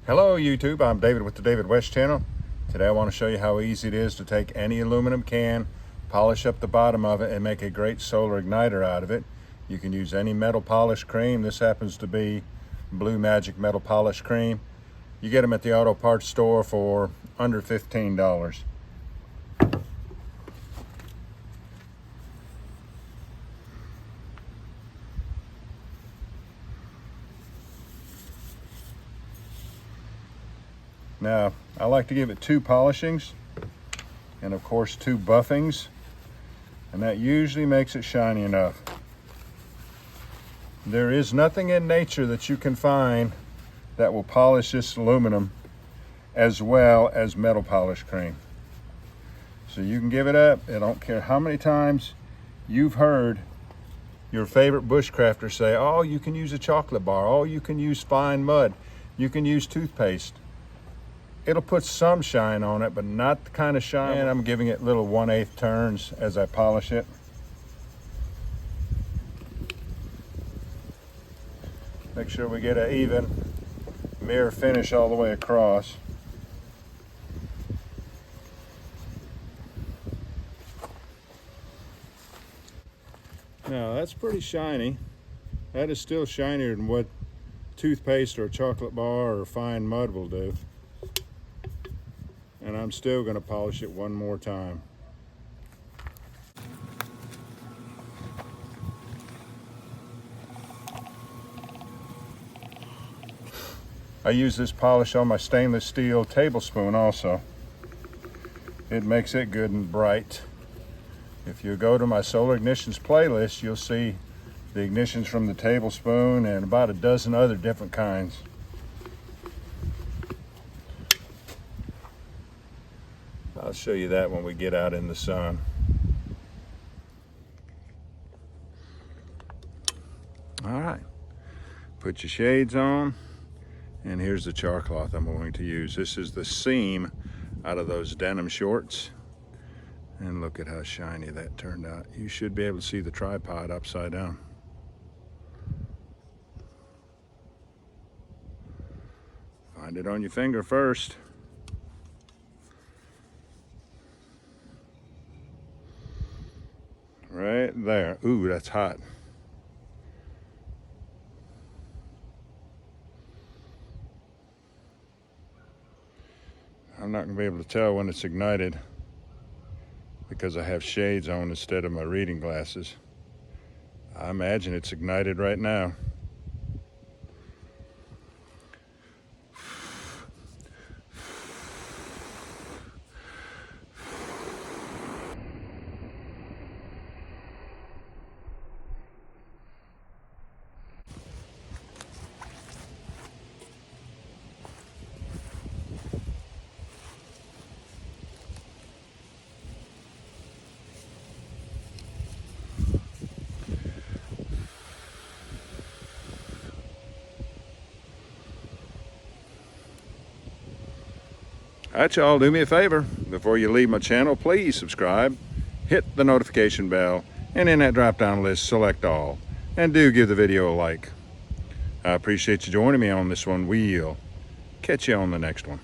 Hello YouTube, I'm David with the David West channel. Today I want to show you how easy it is to take any aluminum can, polish up the bottom of it, and make a great solar igniter out of it. You can use any metal polish cream. This happens to be Blue Magic metal polish cream. You get them at the auto parts store for under $15. Now, I like to give it 2 polishings and of course 2 buffings, and that usually makes it shiny enough. There is nothing in nature that you can find that will polish this aluminum as well as metal polish cream. So you can give it up. I don't care how many times you've heard your favorite bushcrafter say, oh, you can use a chocolate bar, oh, you can use fine mud, you can use toothpaste. It'll put some shine on it, but not the kind of shine. And I'm giving it little 1/8 turns as I polish it. Make sure we get an even mirror finish all the way across. Now that's pretty shiny. That is still shinier than what toothpaste or a chocolate bar or fine mud will do. And I'm still going to polish it one more time. I use this polish on my stainless steel tablespoon also. It makes it good and bright. If you go to my solar ignitions playlist, you'll see the ignitions from the tablespoon and about a dozen other different kinds. I'll show you that when we get out in the sun. All right, put your shades on, and here's the char cloth I'm going to use. This is the seam out of those denim shorts, and look at how shiny that turned out. You should be able to see the tripod upside down. Find it on your finger first. Right there. Ooh, that's hot. I'm not going to be able to tell when it's ignited because I have shades on instead of my reading glasses. I imagine it's ignited right now. All right, y'all, do me a favor. Before you leave my channel, please subscribe, hit the notification bell, and in that drop-down list, select all. And do give the video a like. I appreciate you joining me on this one. We'll catch you on the next one.